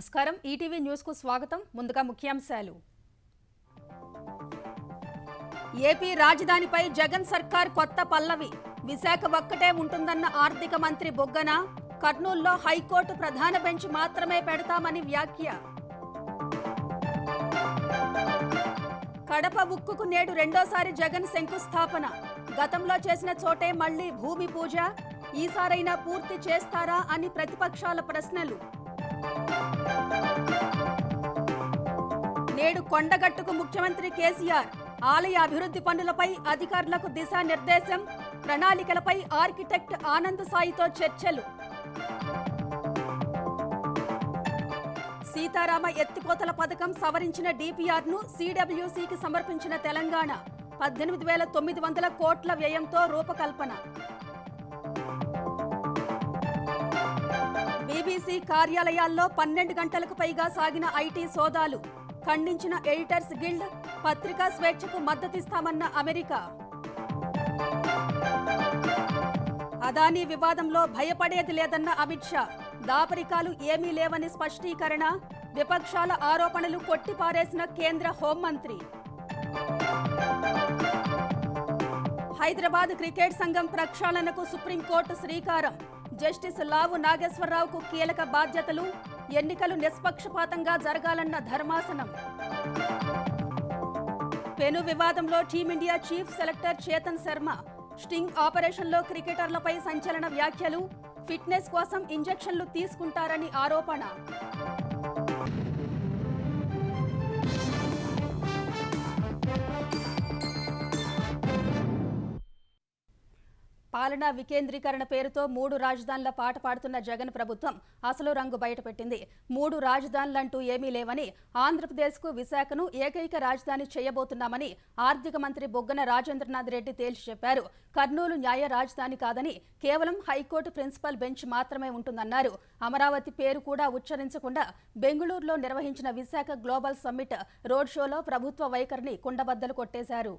నమస్కారం ETV news కు స్వాగతం ముందుగా ముఖ్యాంశాలు ఏపీ రాజధానిపై జగన్ సర్కార్ కొత్త పల్లవి విశాఖ ఒక్కటే ఉంటుందన్న ఆర్థిక మంత్రి బుగ్గన కర్నూలులో హైకోర్టు ప్రధాన బెంచ్ మాత్రమే పెడతామని వ్యాఖ్య కడప ఉక్కుకు నేడు రెండోసారి జగన్ శంకుస్థాపన గతంలో చేసిన చోటే మళ్లీ భూమి పూజ ఈసారైనా పూర్తి చేస్తారా అని ప్రతిపక్షాల ప్రశ్నలు నేడు కొండగట్టుకు ముఖ్యమంత్రి కేసీఆర్ ఆలయ అభివృద్ధి పనులపై అధికారులకు దిశానిర్దేశం ప్రణాళికలపై ఆర్కిటెక్ట్ ఆనంద్ సాయితో చర్చలు సీతారామ ఎత్తిపోతల పథకం సవరించిన డిపిఆర్ను సిడబ్ల్యూసీకి సమర్పించిన తెలంగాణ 18,900 కోట్ల వ్యయంతో రూపకల్పన బీబీసీ కార్యాలయాల్లో 12 గంటలకు పైగా సాగిన ఐటీ సోదాలు ఖండించిన ఎడిటర్స్ గిల్డ్ పత్రికా స్వేచ్ఛకు మద్దతిస్తామన్న అమెరికా అదానీ వివాదంలో భయపడేది లేదన్న అమిత్ షా దాపరికాలు ఏమీ లేవని స్పష్టీకరణ విపక్షాల ఆరోపణలు కొట్టిపారేసిన కేంద్ర హోంమంత్రి హైదరాబాద్ క్రికెట్ సంఘం ప్రక్షాళనకు సుప్రీంకోర్టు శ్రీకారం జస్టిస్ లావు నాగేశ్వరరావుకు కీలక బాధ్యతలు ఎన్నికలు నిష్పక్షపాతంగా జరగాలన్న ధర్మాసనం పెను వివాదంలో team India chief selector Chetan Sharma sting ఆపరేషన్లో క్రికెటర్లపై సంచలన వ్యాఖ్యలు ఫిట్నెస్ కోసం ఇంజెక్షన్లు తీసుకుంటారని ఆరోపణ పాలనా వికేంద్రీకరణ పేరుతో 3 రాజధానుల పాట పాడుతున్న జగన్ ప్రభుత్వం అసలు రంగు బయటపెట్టింది 3 రాజధానులంటూ ఏమీ లేవని ఆంధ్రప్రదేశ్కు విశాఖను ఏకైక రాజధాని చేయబోతున్నామని ఆర్థిక మంత్రి బుగ్గన రాజేంద్రనాథ్ రెడ్డి తేల్చి చెప్పారు కర్నూలు న్యాయ రాజధాని కాదని కేవలం హైకోర్టు ప్రిన్సిపల్ బెంచ్ మాత్రమే ఉంటుందన్నారు అమరావతి పేరు కూడా ఉచ్చరించకుండా బెంగళూరులో నిర్వహించిన విశాఖ గ్లోబల్ సమ్మిట్ రోడ్ షోలో ప్రభుత్వ వైఖరిని కుండబద్దలు కొట్టేశారు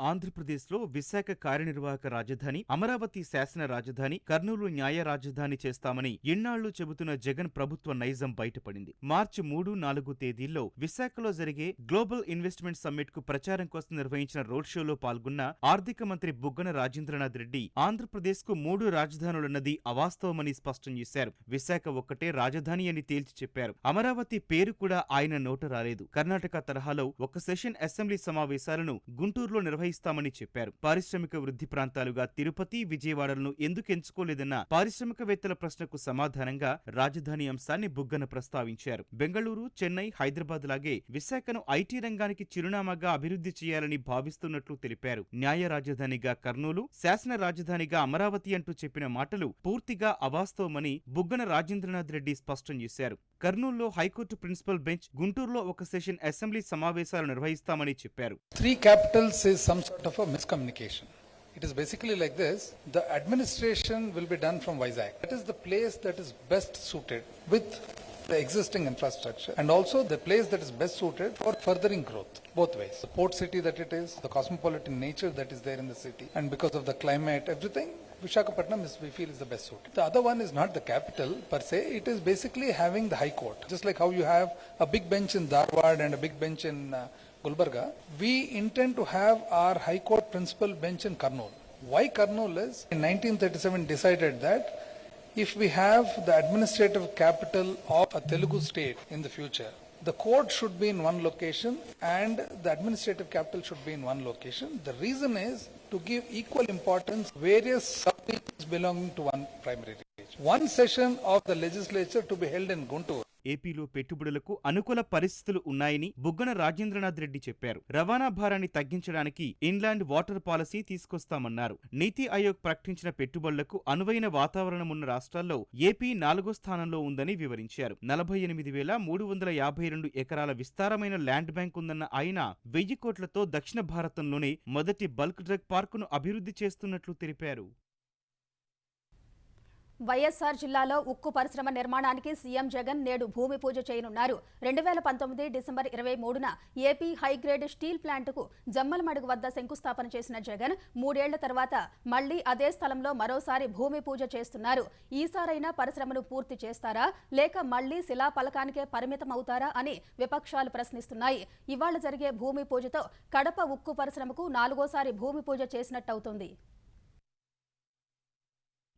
ఆంధ్రప్రదేశ్లో విశాఖ కార్యనిర్వాహక రాజధాని అమరావతి శాసన రాజధాని కర్నూలు న్యాయ రాజధాని చేస్తామని ఎన్నాళ్లు చెబుతున్న జగన్ ప్రభుత్వ నైజం బయటపడింది మార్చి 3-4 తేదీల్లో విశాఖలో జరిగే గ్లోబల్ ఇన్వెస్ట్మెంట్ సమ్మిట్ కు ప్రచారం కోసం నిర్వహించిన రోడ్ షోలో పాల్గొన్న ఆర్థిక మంత్రి బుగ్గన రాజేంద్రనాథ్ రెడ్డి ఆంధ్రప్రదేశ్ కు 3 రాజధానులున్నది అవాస్తవమని స్పష్టం చేశారు విశాఖ ఒక్కటే రాజధాని అని తేల్చి చెప్పారు అమరావతి పేరు కూడా ఆయన నోట రాలేదు కర్ణాటక తరహాలో ఒక సెషన్ అసెంబ్లీ సమావేశాలను గుంటూరులో నిర్వహిస్తామని చెప్పారు పారిశ్రామిక వృద్ధి ప్రాంతాలుగా తిరుపతి విజయవాడలను ఎందుకు ఎంచుకోలేదన్న పారిశ్రామికవేత్తల ప్రశ్నకు సమాధానంగా రాజధాని అంశాన్ని బుగ్గన ప్రస్తావించారు బెంగళూరు చెన్నై హైదరాబాద్ లాగే విశాఖను ఐటీ రంగానికి చిరునామాగా అభివృద్ధి చేయాలని భావిస్తున్నట్లు తెలిపారు న్యాయ రాజధానిగా కర్నూలు శాసన రాజధానిగా అమరావతి అంటూ చెప్పిన మాటలు పూర్తిగా అవాస్తవమని బుగ్గన రాజేంద్రనాథ్ రెడ్డి స్పష్టం చేశారు కర్నూలులో హైకోర్టు ప్రిన్సిపల్ బెంచ్ గుంటూరులో ఒక సెషన్ అసెంబ్లీ సమావేశాలు నిర్వహిస్తామని చెప్పారు 3 capitals is some sort of a miscommunication. It is basically like this. The administration will be done from Vizag. That is the place that is best suited with the existing infrastructure and also the place that is best suited for furthering growth both ways. The port city that it is, the cosmopolitan nature that is there in the city and because of the climate, everything, Visakhapatnam we feel is the best suited. The other one is not the capital per se, it is basically having the high court. Just like how you have a big bench in Dharwad and a big bench in Gulbarga, we intend to have our High Court principal bench in Kurnool. Why Kurnool is, in 1937 decided that if we have the administrative capital of a Telugu state in the future, the court should be in one location and the administrative capital should be in one location. The reason is to give equal importance various sub-regions belonging to one primary region. One session of the legislature to be held in Guntur. ఏపీలో పెట్టుబడులకు అనుకూల పరిస్థితులు ఉన్నాయని బుగ్గన రాజేంద్రనాథ్ రెడ్డి చెప్పారు రవాణా భారాన్ని తగ్గించడానికి inland water policy తీసుకొస్తామన్నారు నీతి ఆయోగ్ ప్రకటించిన పెట్టుబడులకు అనువైన వాతావరణం ఉన్న రాష్ట్రాల్లో ఏపీ 4వ స్థానంలో ఉందని వివరించారు 48,352 ఎకరాల విస్తారమైన ల్యాండ్ బ్యాంక్ ఉందన్న ఆయన 1000 కోట్లతో దక్షిణ భారతంలోనే మొదటి బల్క్ డ్రగ్ పార్కును అభివృద్ధి చేస్తున్నట్లు తెలిపారు వైఎస్ఆర్ జిల్లాలో ఉక్కు పరిశ్రమ నిర్మాణానికి సీఎం జగన్ నేడు భూమి పూజ చేయనున్నారు. 2019 డిసెంబర్ 23న ఏపీ హైగ్రేడ్ స్టీల్ ప్లాంటుకు జమ్మలమడుగు వద్ద శంకుస్థాపన చేసిన జగన్ 3 ఏళ్ల తర్వాత మళ్లీ అదే స్థలంలో మరోసారి భూమి పూజ చేస్తున్నారు. ఈసారైనా పరిశ్రమను పూర్తి చేస్తారా లేక మళ్లీ శిలాఫలకానికే పరిమితమవుతారా అని విపక్షాలు ప్రశ్నిస్తున్నాయి. ఇవాళ జరిగే భూమి పూజతో కడప ఉక్కు పరిశ్రమకు 4వసారి భూమి పూజ చేసినట్టవుతుంది.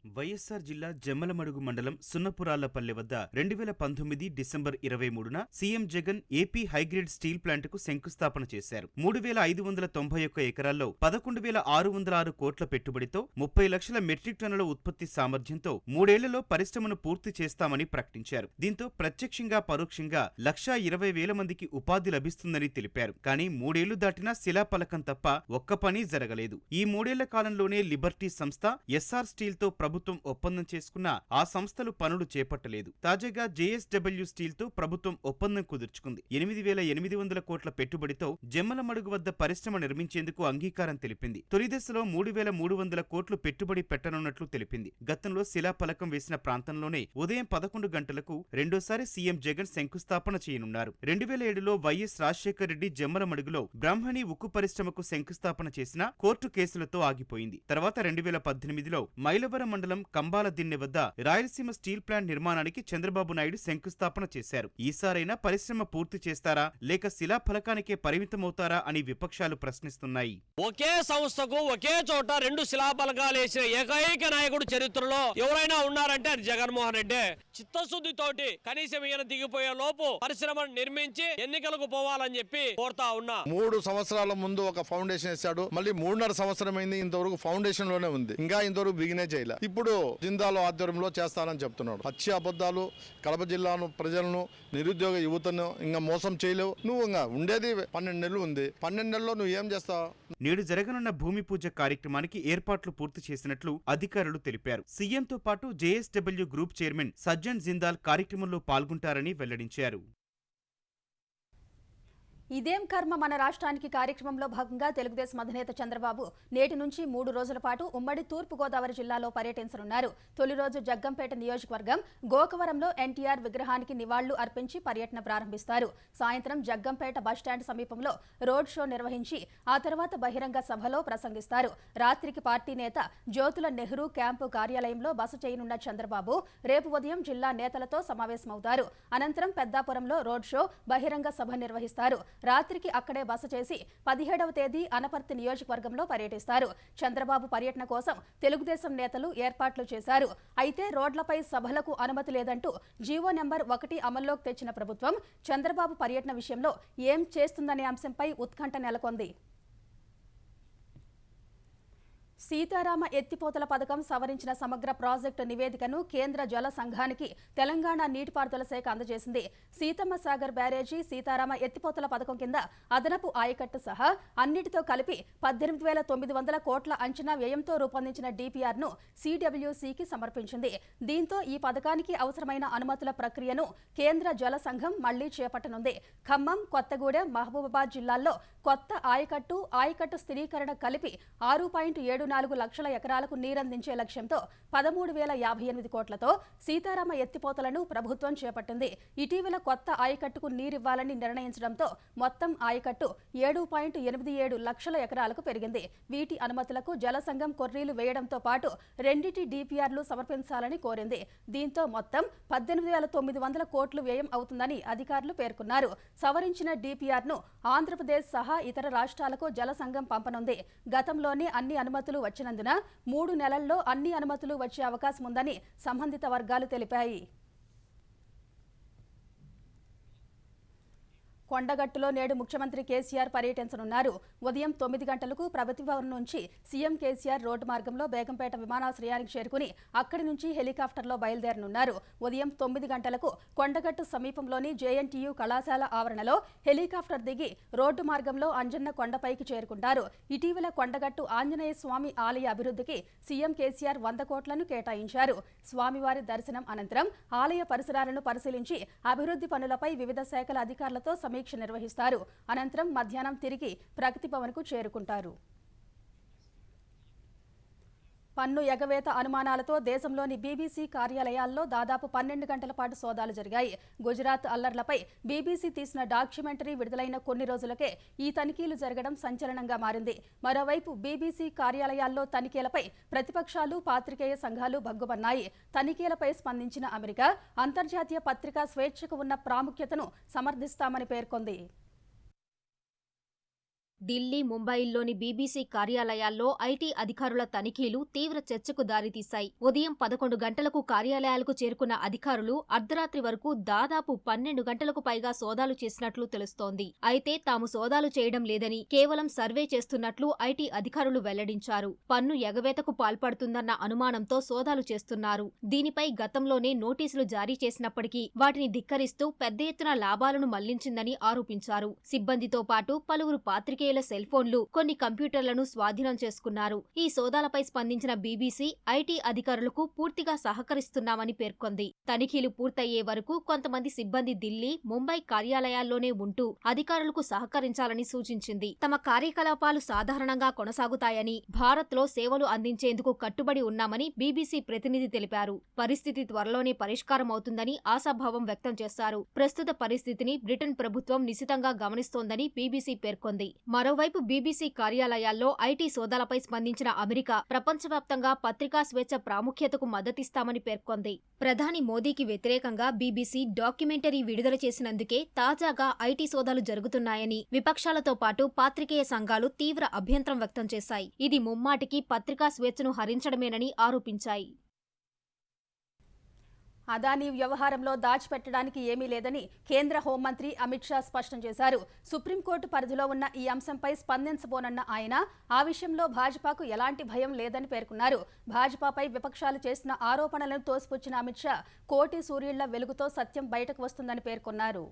వైఎస్ఆర్ జిల్లా జమ్మలమడుగు మండలం సున్నపురాళ్లపల్లె వద్ద 2019 డిసెంబర్ 23న CM Jagan AP high grade steel ప్లాంటుకు శంకుస్థాపన చేశారు. 3,591 ఎకరాల్లో 11,606 కోట్ల పెట్టుబడితో 30 లక్షల మెట్రిక్ టన్నుల ఉత్పత్తి సామర్థ్యంతో 3 ఏళ్లలో పరిశ్రమను పూర్తి చేస్తామని ప్రకటించారు. దీంతో ప్రత్యక్షంగా పరోక్షంగా 1,20,000 మందికి ఉపాధి లభిస్తుందని తెలిపారు. కానీ 3 ఏళ్లు దాటినా శిలాఫలకం తప్ప ఒక్క పని జరగలేదు. ఈ 3 ఏళ్ల కాలంలోనే లిబర్టీ సంస్థ ఎస్ఆర్ స్టీల్ తో ప్రభుత్వం ఒప్పందం చేసుకున్నా ఆ సంస్థలు పనులు చేపట్టలేదు. తాజాగా జేఎస్డబ్ల్యూ స్టీల్ తో ప్రభుత్వం ఒప్పందం కుదుర్చుకుంది. 8,800 కోట్ల పెట్టుబడితో జమ్మలమడుగు వద్ద పరిశ్రమ నిర్మించేందుకు అంగీకారం తెలిపింది. తొలి దశలో 3,300 కోట్లు పెట్టుబడి పెట్టనున్నట్లు తెలిపింది. గతంలో శిలాఫలకం వేసిన ప్రాంతంలోనే ఉదయం 11 గంటలకు రెండోసారి సీఎం జగన్ శంకుస్థాపన చేయనున్నారు. 2007లో వైఎస్ రాజశేఖర్ రెడ్డి జమ్మలమడుగులో బ్రాహ్మణి ఉక్కు పరిశ్రమకు శంకుస్థాపన చేసిన కోర్టు కేసులతో ఆగిపోయింది. తర్వాత 2018లో మైలవరం మండలం కంబాల దిన్నె వద్ద రాయలసీమ స్టీల్ ప్లాంట్ నిర్మాణానికి చంద్రబాబు నాయుడు శంకుస్థాపన చేశారు. ఈసారైనా పరిశ్రమ పూర్తి చేస్తారా లేక శిలాఫలకానికే పరిమితమవుతారా అని విపక్షాలు ప్రశ్నిస్తున్నాయి. ఒకే సంస్థకు ఒకే చోట 2 శిలాఫలకాలు వేసిన ఏకైక నాయకుడు చరిత్రలో ఎవరైనా ఉన్నారంటే అది జగన్మోహన్ రెడ్డి. చిత్తశుద్ధితోటి కనీసం ఈయన దిగిపోయే లోపు పరిశ్రమను నిర్మించి ఎన్నికలకు పోవాలని చెప్పి కోరుతా ఉన్నా. 3 సంవత్సరాల ముందు ఒక ఫౌండేషన్ వేశాడు. మళ్ళీ 3.5 సంవత్సరం అయింది, ఇంతవరకు ఫౌండేషన్ లోనే ఉంది. ఇంకా ఇంతవరకు బిగినే చేయలే. ఇప్పుడు జిందాల్ ఆధ్వర్యంలో చేస్తానని చెప్తున్నాడు. పచ్చి అబద్ధాలు. కడప జిల్లాను ప్రజలను నిరుద్యోగ యువతను ఇంకా మోసం చేయలేవు. నువ్వు ఇంకా ఉండేది 12 నెలలు ఉంది. 12 నెలల్లో నువ్వు ఏం చేస్తావు? నేడు జరగనున్న భూమి పూజ కార్యక్రమానికి ఏర్పాట్లు పూర్తి చేసినట్లు అధికారులు తెలిపారు. సీఎంతో పాటు JSW group chairman Sajjan Jindal కార్యక్రమంలో పాల్గొంటారని వెల్లడించారు. ఇదేం కర్మ మన రాష్ట్రానికి కార్యక్రమంలో భాగంగా తెలుగుదేశం అధినేత చంద్రబాబు నేటి నుంచి 3 రోజుల పాటు ఉమ్మడి తూర్పుగోదావరి జిల్లాలో పర్యటించనున్నారు. తొలి రోజు జగ్గంపేట నియోజకవర్గం గోకవరంలో ఎన్టీఆర్ విగ్రహానికి నివాళులు అర్పించి పర్యటన ప్రారంభిస్తారు. సాయంత్రం జగ్గంపేట బస్టాండ్ సమీపంలో రోడ్ షో నిర్వహించి ఆ తర్వాత బహిరంగ సభలో ప్రసంగిస్తారు. రాత్రికి పార్టీ నేత జ్యోతుల నెహ్రూ క్యాంపు కార్యాలయంలో బస చేయనున్న చంద్రబాబు రేపు ఉదయం జిల్లా నేతలతో సమావేశమవుతారు. అనంతరం పెద్దాపురంలో రోడ్ షో బహిరంగ సభ నిర్వహిస్తారు. రాత్రికి అక్కడే బస చేసి 17వ తేదీ అనపర్తి నియోజకవర్గంలో పర్యటిస్తారు. చంద్రబాబు పర్యటన కోసం తెలుగుదేశం నేతలు ఏర్పాట్లు చేశారు. అయితే రోడ్లపై సభలకు అనుమతి లేదంటూ జీవో నెంబర్ 1 అమల్లోకి తెచ్చిన ప్రభుత్వం చంద్రబాబు పర్యటన విషయంలో ఏం చేస్తుందనే అంశంపై ఉత్కంఠ నెలకొంది. సీతారామ ఎత్తిపోతల పథకం సవరించిన సమగ్ర ప్రాజెక్టు నివేదికను కేంద్ర జల సంఘానికి తెలంగాణ నీటిపారుదల శాఖ అందజేసింది. సీతమ్మ సాగర్ బ్యారేజీ, సీతారామ ఎత్తిపోతల పథకం కింద అదనపు ఆయకట్టు సహా అన్నిటితో కలిపి 18,900 కోట్ల అంచనా వ్యయంతో రూపొందించిన డిపిఆర్ను సిడబ్ల్యూసికి సమర్పించింది. దీంతో ఈ పథకానికి అవసరమైన అనుమతుల ప్రక్రియను కేంద్ర జల సంఘం మళ్లీ చేపట్టనుంది. ఖమ్మం, కొత్తగూడెం, మహబూబాబాద్ జిల్లాల్లో కొత్త ఆయకట్టు స్థిరీకరణ కలిపి 6.74 లక్షల ఎకరాలకు నీరందించే లక్ష్యంతో 13,058 కోట్లతో సీతారామ ఎత్తిపోతలను ప్రభుత్వం చేపట్టింది. ఇటీవల కొత్త ఆయకట్టుకు నీరివ్వాలని నిర్ణయించడంతో మొత్తం ఆయకట్టు 7.87 లక్షల ఎకరాలకు పెరిగింది. వీటి అనుమతులకు జలసంఘం కొర్రీలు వేయడంతో పాటు 2 డిపిఆర్లు సమర్పించాలని కోరింది. దీంతో మొత్తం 18,900 కోట్లు వ్యయం అవుతుందని అధికారులు పేర్కొన్నారు. సవరించిన డిపిఆర్ను ఆంధ్రప్రదేశ్ సహా ఇతర రాష్ట్రాలకు జలసంఘం పంపనుంది. గతంలోనే అన్ని అనుమతులు వచ్చినందున 3 నెలల్లో అన్ని అనుమతులు వచ్చే అవకాశం ఉందని సంబంధిత వర్గాలు తెలిపాయి. కొండగట్టులో నేడు ముఖ్యమంత్రి కేసీఆర్ పర్యటించనున్నారు. ఉదయం 9 గంటలకు ప్రభుత్వ భవన్ నుంచి సీఎం కేసీఆర్ రోడ్డు మార్గంలో బేగంపేట విమానాశ్రయానికి చేరుకుని అక్కడి నుంచి హెలికాప్టర్లో బయలుదేరనున్నారు. ఉదయం 9 గంటలకు కొండగట్టు సమీపంలోని జేఎన్టీయూ కళాశాల ఆవరణలో హెలికాప్టర్ దిగి రోడ్డు మార్గంలో అంజన్న కొండపైకి చేరుకుంటారు. ఇటీవల కొండగట్టు ఆంజనేయ స్వామి ఆలయ అభివృద్ధికి సీఎం కేసీఆర్ 100 కోట్లను కేటాయించారు. స్వామివారి దర్శనం అనంతరం ఆలయ పరిసరాలను పరిశీలించి అభివృద్ధి పనులపై వివిధ శాఖల అధికారులతో సమీక్ష నిర్వహిస్తారు. అనంతరం మధ్యాహ్నం తిరిగి ప్రగతి భవన్కు చేరుకుంటారు. పన్ను ఎగవేత అనుమానాలతో దేశంలోని బీబీసీ కార్యాలయాల్లో దాదాపు 12 గంటల పాటు సోదాలు జరిగాయి. గుజరాత్ అల్లర్లపై బీబీసీ తీసిన డాక్యుమెంటరీ విడుదలైన కొన్ని రోజులకే ఈ తనిఖీలు జరగడం సంచలనంగా మారింది. మరోవైపు బీబీసీ కార్యాలయాల్లో తనిఖీలపై ప్రతిపక్షాలు, పాత్రికేయ సంఘాలు భగ్గుమన్నాయి. తనిఖీలపై స్పందించిన అమెరికా అంతర్జాతీయ పత్రికా స్వేచ్ఛకు ఉన్న ప్రాముఖ్యతను సమర్థిస్తామని పేర్కొంది. ఢిల్లీ, ముంబైల్లోని బీబీసీ కార్యాలయాల్లో ఐటీ అధికారుల తనిఖీలు తీవ్ర చర్చకు దారితీశాయి. ఉదయం 11 గంటలకు కార్యాలయాలకు చేరుకున్న అధికారులు అర్ధరాత్రి వరకు దాదాపు 12 గంటలకు పైగా సోదాలు చేసినట్లు తెలుస్తోంది. అయితే తాము సోదాలు చేయడం లేదని, కేవలం సర్వే చేస్తున్నట్లు ఐటీ అధికారులు వెల్లడించారు. పన్ను ఎగవేతకు పాల్పడుతుందన్న అనుమానంతో సోదాలు చేస్తున్నారు. దీనిపై గతంలోనే నోటీసులు జారీ చేసినప్పటికీ వాటిని ధిక్కరిస్తూ పెద్ద ఎత్తున లాభాలను మళ్లించిందని ఆరోపించారు. సిబ్బందితో పాటు పలువురు పాత్రికేయుల సెల్ ఫోన్లు, కొన్ని కంప్యూటర్లను స్వాధీనం చేసుకున్నారు. ఈ సోదాలపై స్పందించిన బీబీసీ ఐటీ అధికారులకు పూర్తిగా సహకరిస్తున్నామని పేర్కొంది. తనిఖీలు పూర్తయ్యే వరకు కొంతమంది సిబ్బంది ఢిల్లీ, ముంబై కార్యాలయాల్లోనే ఉంటూ అధికారులకు సహకరించాలని సూచించింది. తమ కార్యకలాపాలు సాధారణంగా కొనసాగుతాయని, భారత్లో సేవలు అందించేందుకు కట్టుబడి ఉన్నామని బీబీసీ ప్రతినిధి తెలిపారు. పరిస్థితి త్వరలోనే పరిష్కారం అవుతుందని ఆశాభావం వ్యక్తం చేశారు. ప్రస్తుత పరిస్థితిని బ్రిటన్ ప్రభుత్వం నిశితంగా గమనిస్తోందని బీబీసీ పేర్కొంది. మరోవైపు బీబీసీ కార్యాలయాల్లో ఐటీ సోదాలపై స్పందించిన అమెరికా ప్రపంచవ్యాప్తంగా పత్రికా స్వేచ్ఛ ప్రాముఖ్యతకు మద్దతిస్తామని పేర్కొంది. ప్రధాని మోదీకి వ్యతిరేకంగా బీబీసీ డాక్యుమెంటరీ విడుదల చేసినందుకే తాజాగా ఐటీ సోదాలు జరుగుతున్నాయని విపక్షాలతో పాటు పాత్రికేయ సంఘాలు తీవ్ర అభ్యంతరం వ్యక్తం చేశాయి. ఇది ముమ్మాటికి పత్రికా స్వేచ్ఛను హరించడమేనని ఆరోపించాయి. అదానీ వ్యవహారంలో దాచిపెట్టడానికి ఏమీ లేదని కేంద్ర హోంమంత్రి అమిత్ షా స్పష్టం చేశారు. సుప్రీంకోర్టు పరిధిలో ఉన్న ఈ అంశంపై స్పందించబోనన్న ఆయన ఆ విషయంలో భాజపాకు ఎలాంటి భయం లేదని పేర్కొన్నారు. భాజపాపై విపక్షాలు చేసిన ఆరోపణలను తోసిపుచ్చిన అమిత్ షా కోటి సూర్యుళ్ల వెలుగుతో సత్యం బయటకు వస్తుందని పేర్కొన్నారు.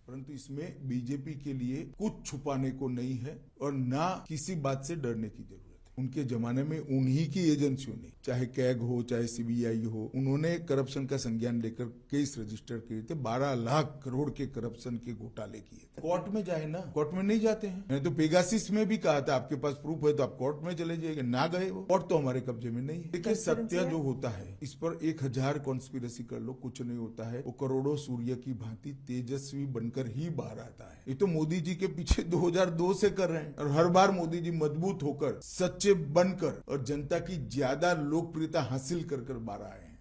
परंतु इसमें बीजेपी के लिए कुछ छुपाने को नहीं है और ना किसी बात से डरने की जरूरत है। उनके जमाने में उन्हीं की एजेंसियों ने, चाहे कैग हो चाहे सीबीआई हो, उन्होंने करप्शन का संज्ञान लेकर केस रजिस्टर किए थे। 12 लाख करोड़ के करप्शन के घोटाले किए थे। कोर्ट में जाए ना, कोर्ट में नहीं जाते हैं। मैंने तो पेगासिस में भी कहा था आपके पास प्रूफ है तो आप कोर्ट में चले जाइए, ना गए वो। कोर्ट तो हमारे कब्जे में नहीं है। देखिए सत्य जो होता है इस पर 1000 कॉन्स्पिरेसी कर लो, कुछ नहीं होता है। वो करोड़ों सूर्य की भांति तेजस्वी बनकर ही बाहर आता है। ये तो मोदी जी के पीछे 2002 से कर रहे हैं और हर बार मोदी जी मजबूत होकर, सच्चे बनकर और जनता की ज्यादा लोकप्रियता हासिल कर बाहर आए हैं।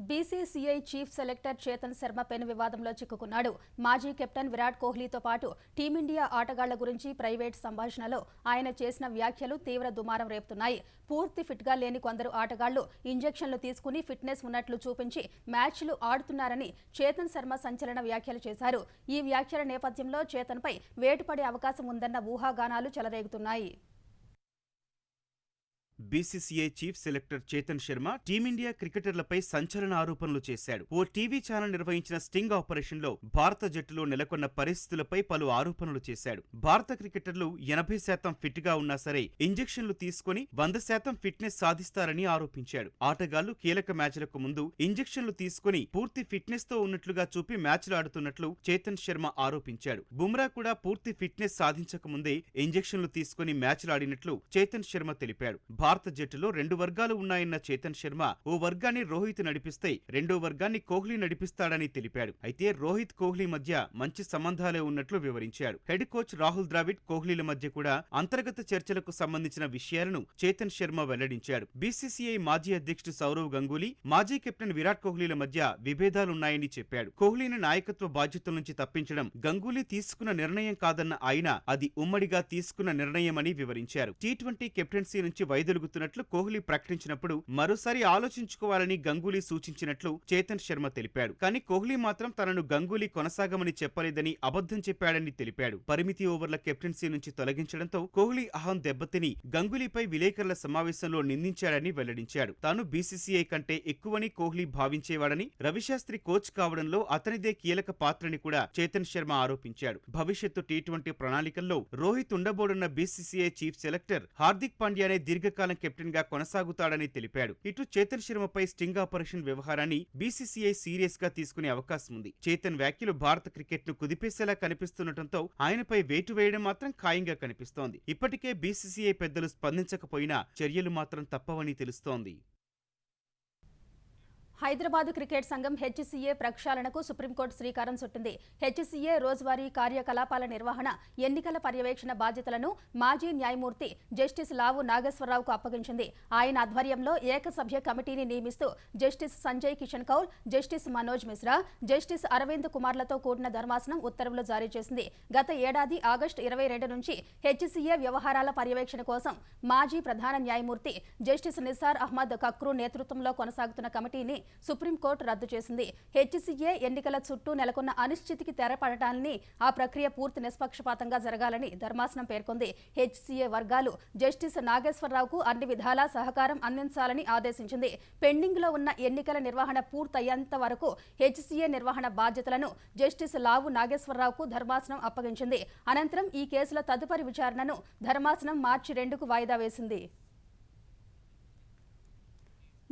BCCI chief selector Chetan Sharma పెను వివాదంలో చిక్కుకున్నాడు. మాజీ కెప్టెన్ విరాట్ కోహ్లీతో పాటు టీమిండియా ఆటగాళ్ల గురించి ప్రైవేట్ సంభాషణలో ఆయన చేసిన వ్యాఖ్యలు తీవ్ర దుమారం రేపుతున్నాయి. పూర్తి ఫిట్గా లేని కొందరు ఆటగాళ్లు ఇంజెక్షన్లు తీసుకుని ఫిట్నెస్ ఉన్నట్లు చూపించి మ్యాచ్లు ఆడుతున్నారని చేతన్ శర్మ సంచలన వ్యాఖ్యలు చేశారు. ఈ వ్యాఖ్యల నేపథ్యంలో చేతన్పై వేటు పడే అవకాశం ఉందన్న ఊహాగానాలు చెలరేగుతున్నాయి. BCCI chief selector Chetan Sharma Team India క్రికెటర్లపై సంచలన ఆరోపణలు చేశాడు. ఓ టీవీ ఛానల్ నిర్వహించిన స్టింగ్ ఆపరేషన్లో భారత జట్టులో నెలకొన్న పరిస్థితులపై పలు ఆరోపణలు చేశాడు. భారత క్రికెటర్లు 80% ఫిట్ గా ఉన్నా సరే ఇంజెక్షన్లు తీసుకుని 100% ఫిట్నెస్ సాధిస్తారని ఆరోపించాడు. ఆటగాళ్లు కీలక మ్యాచ్లకు ముందు ఇంజెక్షన్లు తీసుకుని పూర్తి ఫిట్నెస్ తో ఉన్నట్లుగా చూపి మ్యాచ్లు ఆడుతున్నట్లు చేతన్ శర్మ ఆరోపించాడు. బుమ్రా కూడా పూర్తి ఫిట్నెస్ సాధించకముందే ఇంజెక్షన్లు తీసుకుని మ్యాచ్లు ఆడినట్లు చేతన్ శర్మ తెలిపాడు. భారత జట్టులో 2 వర్గాలు ఉన్నాయన్న చేతన్ శర్మ ఓ వర్గాన్ని రోహిత్ నడిపిస్తే రెండో వర్గాన్ని కోహ్లీ నడిపిస్తాడని తెలిపాడు. అయితే రోహిత్, కోహ్లీ మధ్య మంచి సంబంధాలే ఉన్నట్లు వివరించాడు. హెడ్ కోచ్ రాహుల్ ద్రావిడ్, కోహ్లీల మధ్య కూడా అంతర్గత చర్చలకు సంబంధించిన విషయాలను చేతన్ శర్మ వెల్లడించాడు. బీసీసీఐ మాజీ అధ్యక్షుడు సౌరవ్ గంగూలీ, మాజీ కెప్టెన్ విరాట్ కోహ్లీల మధ్య విభేదాలున్నాయని చెప్పాడు. కోహ్లీని నాయకత్వ బాధ్యతల నుంచి తప్పించడం గంగూలీ తీసుకున్న నిర్ణయం కాదన్న ఆయన అది ఉమ్మడిగా తీసుకున్న నిర్ణయమని వివరించారు. టీ20 కెప్టెన్సీ నుంచి వైదొలుగుతున్నట్లు కోహ్లీ ప్రకటించినప్పుడు మరోసారి ఆలోచించుకోవాలని గంగూలీ సూచించినట్లు చేతన్ శర్మ తెలిపాడు. కానీ కోహ్లీ మాత్రం తనను గంగూలీ కొనసాగమని చెప్పలేదని అబద్ధం చెప్పాడని తెలిపాడు. పరిమితి ఓవర్ల కెప్టెన్సీ నుంచి తొలగించడంతో కోహ్లీ అహం దెబ్బతిని గంగూలీపై విలేకరుల సమావేశంలో నిందించాడని వెల్లడించాడు. తాను బీసీసీఐ కంటే ఎక్కువని కోహ్లీ భావించేవాడని, రవిశాస్త్రి కోచ్ కావడంలో అతనిదే కీలక పాత్రని కూడా చేతన్ శర్మ ఆరోపించాడు. భవిష్యత్తు టీ20 ప్రణాళికల్లో రోహిత్ ఉండబోడున్న బీసీసీఐ చీఫ్ సెలెక్టర్ హార్దిక్ పాండ్యానే దీర్ఘకాలం తెలంగాణ కెప్టెన్ గా కొనసాగుతాడని తెలిపాడు. ఇటు చేతన్ శర్మపై స్టింగ్ ఆపరేషన్ వ్యవహారాన్ని బీసీసీఐ సీరియస్ గా తీసుకునే అవకాశం ఉంది. చేతన్ వ్యాఖ్యలు భారత క్రికెట్ ను కుదిపేసేలా కనిపిస్తుండటంతో ఆయనపై వేటు వేయడం మాత్రం ఖాయంగా కనిపిస్తోంది. ఇప్పటికే బీసీసీఐ పెద్దలు స్పందించకపోయినా చర్యలు మాత్రం తప్పవని తెలుస్తోంది. హైదరాబాద్ క్రికెట్ సంఘం హెచ్సీఏ ప్రక్షాళనకు సుప్రీంకోర్టు శ్రీకారం చుట్టింది. హెచ్సీఏ రోజువారీ కార్యకలాపాల నిర్వహణ, ఎన్నికల పర్యవేక్షణ బాధ్యతలను మాజీ న్యాయమూర్తి జస్టిస్ లావు నాగేశ్వరరావుకు అప్పగించింది. ఆయన ఆధ్వర్యంలో ఏకసభ్య కమిటీని నియమిస్తూ justice Sanjay Kishan Kaul, justice Manoj Mishra, justice Arvind కుమార్లతో కూడిన ధర్మాసనం ఉత్తర్వులు జారీ చేసింది. గత ఏడాది ఆగస్టు 22 నుంచి హెచ్సీఏ వ్యవహారాల పర్యవేక్షణ కోసం మాజీ ప్రధాన న్యాయమూర్తి జస్టిస్ నిసార్ అహ్మద్ కక్రూ నేతృత్వంలో కొనసాగుతున్న కమిటీని సుప్రీంకోర్టు రద్దు చేసింది. హెచ్సీఏ ఎన్నికల చుట్టూ నెలకొన్న అనిశ్చితికి తెరపడటాన్ని, ఆ ప్రక్రియ పూర్తి నిష్పక్షపాతంగా జరగాలని ధర్మాసనం పేర్కొంది. హెచ్సీఏ వర్గాలు జస్టిస్ నాగేశ్వరరావుకు అన్ని విధాలా సహకారం అందించాలని ఆదేశించింది. పెండింగ్ లో ఉన్న ఎన్నికల నిర్వహణ పూర్తయ్యేంత వరకు హెచ్సీఏ నిర్వహణ బాధ్యతలను జస్టిస్ లావు నాగేశ్వరరావుకు ధర్మాసనం అప్పగించింది. అనంతరం ఈ కేసుల తదుపరి విచారణను ధర్మాసనం మార్చి 2కు వాయిదా వేసింది.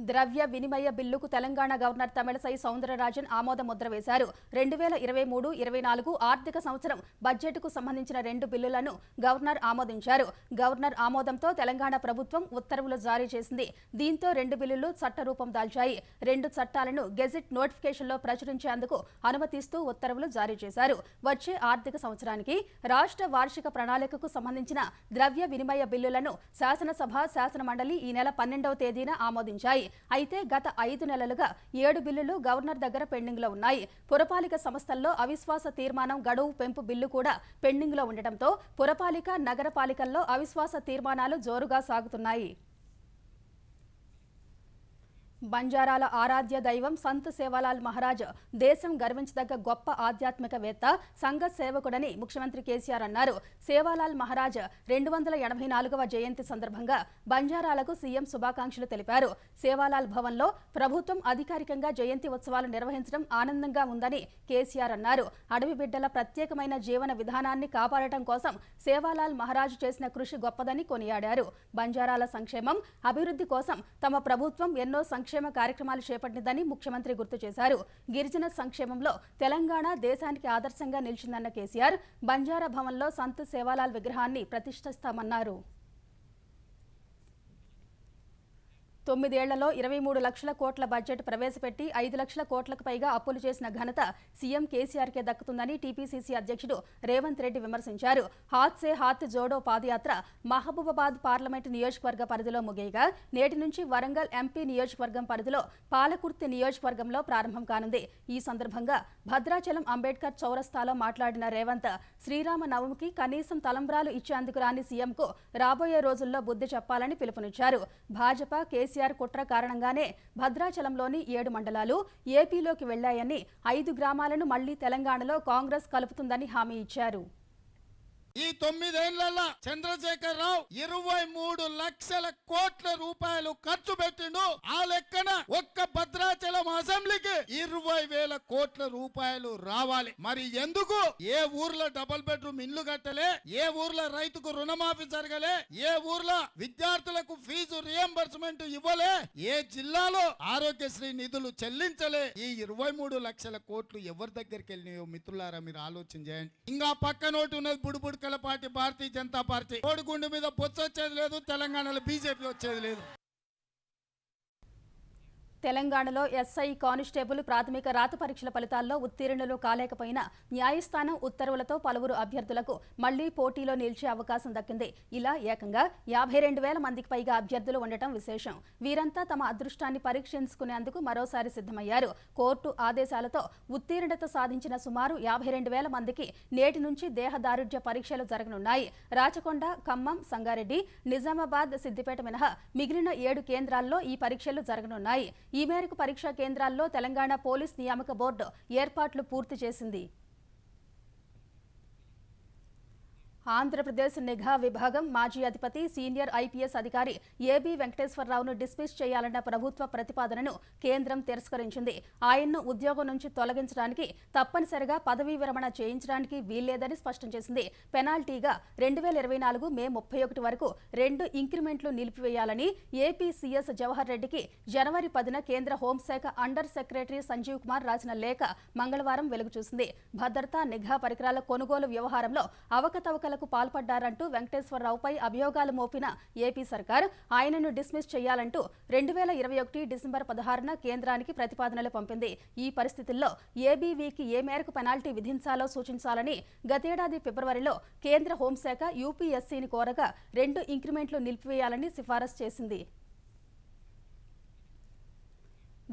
ద్రవ్య వినిమయ బిల్లుకు తెలంగాణ గవర్నర్ తమిళసై సౌందరరాజన్ ఆమోద ముద్ర వేశారు. 2023-24 ఆర్థిక సంవత్సరం బడ్జెట్కు సంబంధించిన 2 బిల్లులను గవర్నర్ ఆమోదించారు. గవర్నర్ ఆమోదంతో తెలంగాణ ప్రభుత్వం ఉత్తర్వులు జారీ చేసింది. దీంతో 2 బిల్లులు చట్టరూపం దాల్చాయి. 2 చట్టాలను గెజిట్ నోటిఫికేషన్లో ప్రచురించేందుకు అనుమతిస్తూ ఉత్తర్వులు జారీ చేశారు. వచ్చే ఆర్థిక సంవత్సరానికి రాష్ట్ర వార్షిక ప్రణాళికకు సంబంధించిన ద్రవ్య వినిమయ బిల్లులను శాసనసభ, శాసనమండలి ఈ నెల 12వ తేదీన ఆమోదించాయి. అయితే గత 5 నెలలుగా 7 బిల్లులు గవర్నర్ దగ్గర పెండింగ్ లో ఉన్నాయి. పురపాలిక సంస్థల్లో అవిశ్వాస తీర్మానం గడువు పెంపు బిల్లు కూడా పెండింగ్ లో ఉండటంతో పురపాలిక, నగరపాలికల్లో అవిశ్వాస తీర్మానాలు జోరుగా సాగుతున్నాయి. బంజారాల ఆరాధ్య దైవం సంత్ సేవాలాల్ మహారాజ్ దేశం గర్వించదగ్గ గొప్ప ఆధ్యాత్మికవేత్త, సంఘ సేవకుడని ముఖ్యమంత్రి కేసీఆర్ అన్నారు. సేవాలాల్ మహారాజ్ 284వ జయంతి సందర్భంగా బంజారాలకు సీఎం శుభాకాంక్షలు తెలిపారు. సేవాలాల్ భవన్లో ప్రభుత్వం అధికారికంగా జయంతి ఉత్సవాలు నిర్వహించడం ఆనందంగా ఉందని కేసీఆర్ అన్నారు. అడవి బిడ్డల ప్రత్యేకమైన జీవన విధానాన్ని కాపాడటం కోసం సేవాలాల్ మహారాజ్ చేసిన కృషి గొప్పదని కొనియాడారు. బంజారాల సంక్షేమం, అభివృద్ధి కోసం తమ ప్రభుత్వం ఎన్నో సంక్షేమ కార్యక్రమాలు చేపట్టిందని ముఖ్యమంత్రి గుర్తు చేశారు. గిరిజన సంక్షేమంలో తెలంగాణ దేశానికి ఆదర్శంగా నిలిచిందన్న కేసీఆర్ బంజారా భవన్లో సంత్ సేవాలాల్ విగ్రహాన్ని ప్రతిష్ఠిస్తామన్నారు. 9 ఏళ్లలో 23 లక్షల కోట్ల బడ్జెట్ ప్రవేశపెట్టి 5 లక్షల కోట్లకు పైగా అప్పులు చేసిన ఘనత సీఎం కేసీఆర్కే దక్కుతుందని టీపీసీసీ అధ్యక్షుడు రేవంత్ రెడ్డి విమర్శించారు. హాత్ సే హాత్ జోడో పాదయాత్ర మహబూబాబాద్ పార్లమెంటు నియోజకవర్గ పరిధిలో ముగియగా నేటి నుంచి వరంగల్ ఎంపీ నియోజకవర్గం పరిధిలో పాలకుర్తి నియోజకవర్గంలో ప్రారంభం కానుంది. ఈ సందర్భంగా భద్రాచలం అంబేద్కర్ చౌరస్తాలో మాట్లాడిన రేవంత్ శ్రీరామ నవమికి కనీసం తలంబ్రాలు ఇచ్చేందుకు రాని సీఎంకు రాబోయే రోజుల్లో బుద్ధి చెప్పాలని పిలుపునిచ్చారు. భాజపా, కేసీఆర్ కుట్ర కారణంగానే భద్రాచలంలోని 7 మండలాలు ఏపీలోకి వెళ్లాయని, 5 గ్రామాలను మళ్లీ తెలంగాణలో కాంగ్రెస్ కలుపుతుందని హామీ ఇచ్చారు. ఈ 9 ఏళ్లలో చంద్రశేఖర్ రావు 23 లక్షల కోట్ల రూపాయలు ఖర్చు పెట్టిండు. ఆ లెక్కన ఒక్క భద్రాచలం అసెంబ్లీకి 20,000 కోట్ల రూపాయలు రావాలి. మరి ఎందుకు ఏ ఊర్లో డబుల్ బెడ్రూమ్ ఇల్లు కట్టలే, ఏ ఊర్లో రైతుకు రుణమాఫీ జరగలే, ఏ ఊర్లో విద్యార్థులకు ఫీజు రియంబర్స్మెంట్ ఇవ్వలే, ఏ జిల్లాలో ఆరోగ్యశ్రీ నిధులు చెల్లించలే, ఈ 23 లక్షల కోట్లు ఎవరి దగ్గరికి వెళ్ళినాయో మిత్రులారా మీరు ఆలోచన చేయండి. ఇంకా పక్కనోటి ఉన్నది బుడుబుడు పార్టీ, భారతీయ జనతా పార్టీ. కోడిగుండు మీద బొచ్చు వచ్చేది లేదు, తెలంగాణలో బీజేపీ వచ్చేది లేదు. తెలంగాణలో ఎస్ఐ, కానిస్టేబుల్ ప్రాథమిక రాత పరీక్షల ఫలితాల్లో ఉత్తీర్ణులు కాలేకపోయినా న్యాయస్థానం ఉత్తర్వులతో పలువురు అభ్యర్థులకు మళ్లీ పోటీలో నిలిచే అవకాశం దక్కింది. ఇలా ఏకంగా 52,000 మందికి పైగా అభ్యర్థులు ఉండటం విశేషం. వీరంతా తమ అదృష్టాన్ని పరీక్షించుకునేందుకు మరోసారి సిద్ధమయ్యారు. కోర్టు ఆదేశాలతో ఉత్తీర్ణత సాధించిన సుమారు 52,000 మందికి నేటి నుంచి దేహదారుఢ్య పరీక్షలు జరగనున్నాయి. రాచకొండ, ఖమ్మం, సంగారెడ్డి, నిజామాబాద్, సిద్దిపేట మినహా మిగిలిన 7 కేంద్రాల్లో ఈ పరీక్షలు జరగనున్నాయి. ఈ మేరకు పరీక్షా కేంద్రాల్లో తెలంగాణ పోలీస్ నియామక బోర్డు ఏర్పాట్లు పూర్తి చేసింది. ఆంధ్రప్రదేశ్ నిఘా విభాగం మాజీ అధిపతి సీనియర్ ఐపీఎస్ అధికారి ఏబీ వెంకటేశ్వరరావును డిస్మిస్ చేయాలన్న ప్రభుత్వ ప్రతిపాదనను కేంద్రం తిరస్కరించింది. ఆయన్ను ఉద్యోగం నుంచి తొలగించడానికి తప్పనిసరిగా పదవీ విరమణ చేయించడానికి వీల్లేదని స్పష్టం చేసింది. పెనాల్టీగా 2024 మే 31 వరకు 2 ఇంక్రిమెంట్లు నిలిపివేయాలని ఏపీ సీఎస్ జవహర్ రెడ్డికి జనవరి 10న కేంద్ర హోంశాఖ అండర్ సెక్రటరీ సంజీవ్ కుమార్ రాసిన లేఖ మంగళవారం వెలుగు చూసింది. భద్రతా నిఘా పరికరాల కొనుగోలు వ్యవహారంలో అవకతవకలకు పాల్పడ్డారంటూ వెంకటేశ్వరరావుపై అభియోగాలు మోపిన ఏపీ సర్కార్ ఆయనను డిస్మిస్ చేయాలంటూ 2021 డిసెంబర్ 16న కేంద్రానికి ప్రతిపాదనలు పంపింది. ఈ పరిస్థితుల్లో ఏబీవీకి ఏ మేరకు పెనాల్టీ విధించాలో సూచించాలని గతేడాది ఫిబ్రవరిలో కేంద్ర హోంశాఖ యూపీఎస్సీని కోరగా 2 ఇంక్రిమెంట్లు నిలిపివేయాలని సిఫారసు చేసింది.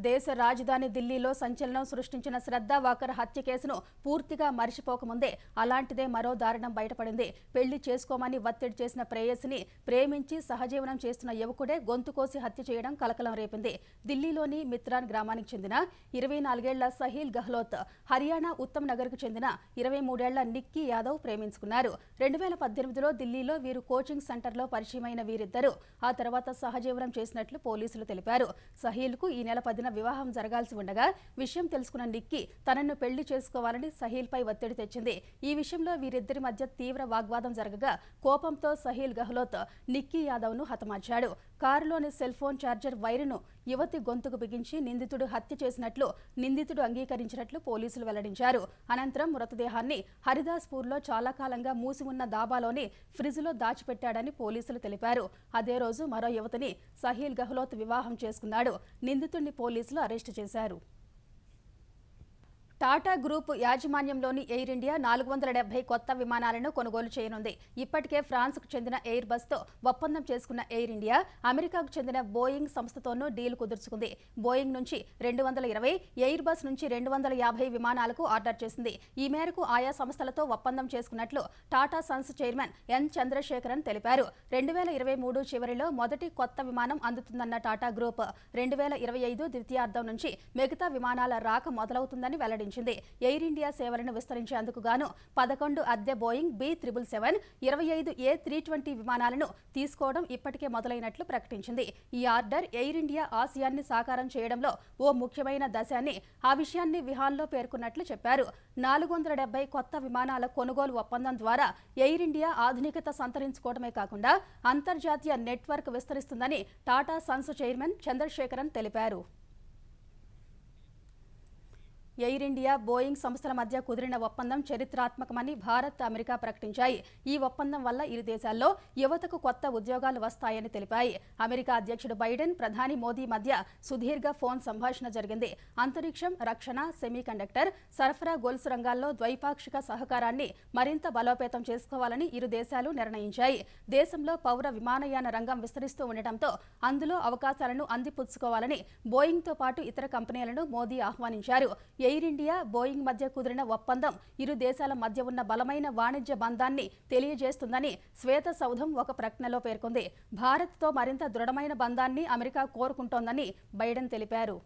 దేశ రాజధాని ఢిల్లీలో సంచలనం సృష్టించిన శ్రద్ధా వాకర్ హత్య కేసును పూర్తిగా మరిచిపోకముందే అలాంటిదే మరో దారుణం బయటపడింది. పెళ్లి చేసుకోమని ఒత్తిడి చేసిన ప్రేయసిని ప్రేమించి సహజీవనం చేస్తున్న యువకుడే గొంతు కోసి హత్య చేయడం కలకలం రేపింది. ఢిల్లీలోని మిత్రాన్ గ్రామానికి చెందిన 24 ఏళ్ల సహీల్ గెహ్లోత్, హర్యానా ఉత్తమ్ నగర్కు చెందిన 23 ఏళ్ల నిక్కీ యాదవ్ ప్రేమించుకున్నారు. 2018లో ఢిల్లీలో వీరు కోచింగ్ సెంటర్లో పరిచయమైన వీరిద్దరూ ఆ తర్వాత సహజీవనం చేసినట్లు పోలీసులు తెలిపారు. సహీల్కు ఈ నెల 10న వివాహం జరగాల్సి ఉండగా విషయం తెలుసుకున్న నిక్కీ తనను పెళ్లి చేసుకోవాలని సహీల్పై ఒత్తిడి తెచ్చింది. ఈ విషయంలో వీరిద్దరి మధ్య తీవ్ర వాగ్వాదం జరగగా కోపంతో సహీల్ గెహ్లోత్ నిక్కీ యాదవ్ను హతమార్చాడు. కారులోని సెల్ ఫోన్ ఛార్జర్ వైరును యువతి గొంతుకు బిగించి నిందితుడు హత్య చేసినట్లు నిందితుడు అంగీకరించినట్లు పోలీసులు వెల్లడించారు. అనంతరం మృతదేహాన్ని హరిదాస్పూర్లో చాలా కాలంగా మూసి ఉన్న దాబాలోని ఫ్రిజ్లో దాచిపెట్టాడని పోలీసులు తెలిపారు. అదే రోజు మరో యువతిని సహీల్ గెహ్లోత్ వివాహం చేసుకున్నాడు. నిందితుడిని పోలీసులు అరెస్టు చేశారు. టాటా గ్రూప్ యాజమాన్యంలోని ఎయిర్ ఇండియా 470 కొత్త విమానాలను కొనుగోలు చేయనుంది. ఇప్పటికే ఫ్రాన్స్కు చెందిన ఎయిర్ బస్తో ఒప్పందం చేసుకున్న ఎయిర్ ఇండియా అమెరికాకు చెందిన బోయింగ్ సంస్థతోనూ డీల్ కుదుర్చుకుంది. బోయింగ్ నుంచి 220, ఎయిర్ బస్ నుంచి 250 విమానాలకు ఆర్డర్ చేసింది. ఈ మేరకు ఆయా సంస్థలతో ఒప్పందం చేసుకున్నట్లు Tata Sons chairman N Chandrasekaran తెలిపారు. 2023 చివరిలో మొదటి కొత్త విమానం అందుతుందన్న టాటా గ్రూప్ 2025 ద్వితీయార్థం నుంచి మిగతా విమానాల రాక మొదలవుతుందని వెల్లడించింది. ఎయిర్ ఇండియా సేవలను విస్తరించేందుకు గాను 11 అద్దె బోయింగ్ B777, 25 A320 విమానాలను తీసుకోవడం ఇప్పటికే మొదలైనట్లు ప్రకటించింది. ఈ ఆర్డర్ ఎయిర్ ఇండియా ఆశయాన్ని సాకారం చేయడంలో ఓ ముఖ్యమైన దశ అని ఆ విషయాన్ని విహాన్లో పేర్కొన్నట్లు చెప్పారు. 470 కొత్త విమానాల కొనుగోలు ఒప్పందం ద్వారా ఎయిర్ ఇండియా ఆధునికత సంతరించుకోవడమే కాకుండా అంతర్జాతీయ నెట్వర్క్ విస్తరిస్తుందని టాటా సన్స్ చైర్మన్ చంద్రశేఖరన్ తెలిపారు. ఎయిర్ ఇండియా, బోయింగ్ సంస్థల మధ్య కుదిరిన ఒప్పందం చరిత్రాత్మకమని భారత్, అమెరికా ప్రకటించాయి. ఈ ఒప్పందం వల్ల ఇరు దేశాల్లో యువతకు కొత్త ఉద్యోగాలు వస్తాయని తెలిపాయి. అమెరికా అధ్యక్షుడు బైడెన్, ప్రధాని మోదీ మధ్య సుదీర్ఘ ఫోన్ సంభాషణ జరిగింది. అంతరిక్షం, రక్షణ, సెమీకండక్టర్, సరఫరా గొలుసు రంగాల్లో ద్వైపాక్షిక సహకారాన్ని మరింత బలోపేతం చేసుకోవాలని ఇరు దేశాలు నిర్ణయించాయి. దేశంలో పౌర విమానయాన రంగం విస్తరిస్తూ ఉండటంతో అందులో అవకాశాలను అందిపుచ్చుకోవాలని బోయింగ్తో పాటు ఇతర కంపెనీలను మోదీ ఆహ్వానించారు. ఎయిర్ ఇండియా, బోయింగ్ మధ్య కుదిరిన ఒప్పందం ఇరు దేశాల మధ్య ఉన్న బలమైన వాణిజ్య బంధాన్ని తెలియజేస్తుందని శ్వేత సౌధం ఒక ప్రకటనలో పేర్కొంది. భారత్తో మరింత దృఢమైన బంధాన్ని అమెరికా కోరుకుంటోందని బైడెన్ తెలిపారు.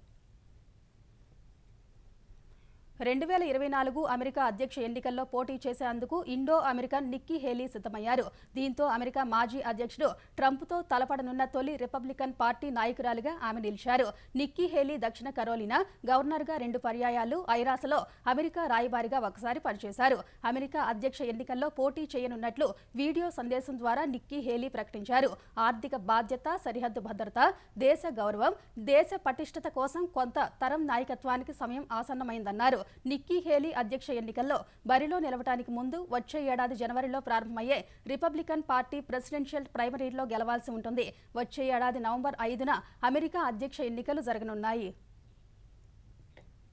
2024 అమెరికా అధ్యక్ష ఎన్నికల్లో పోటీ చేసేందుకు ఇండో అమెరికన్ నిక్కీ హేలీ సిద్ధమయ్యారు. దీంతో అమెరికా మాజీ అధ్యక్షుడు ట్రంప్తో తలపడనున్న తొలి రిపబ్లికన్ పార్టీ నాయకురాలిగా ఆమె నిలిచారు. నిక్కీ హేలీ దక్షిణ కరోలినా గవర్నర్గా 2 పర్యాయాలు, ఐరాసలో అమెరికా రాయబారిగా ఒకసారి పనిచేశారు. అమెరికా అధ్యక్ష ఎన్నికల్లో పోటీ చేయనున్నట్లు వీడియో సందేశం ద్వారా నిక్కీ హేలీ ప్రకటించారు. ఆర్థిక బాధ్యత, సరిహద్దు భద్రత, దేశ గౌరవం, దేశ పటిష్టత కోసం కొంత తరం నాయకత్వానికి సమయం ఆసన్నమైందన్నారు. నిక్కీ హేలీ అధ్యక్ష ఎన్నికల్లో బరిలో నిలవటానికి ముందు వచ్చే ఏడాది జనవరిలో ప్రారంభమయ్యే రిపబ్లికన్ పార్టీ ప్రెసిడెన్షియల్ ప్రైమరీలో గెలవాల్సి ఉంటుంది. వచ్చే ఏడాది నవంబర్ 5న అమెరికా అధ్యక్ష ఎన్నికలు జరగనున్నాయి.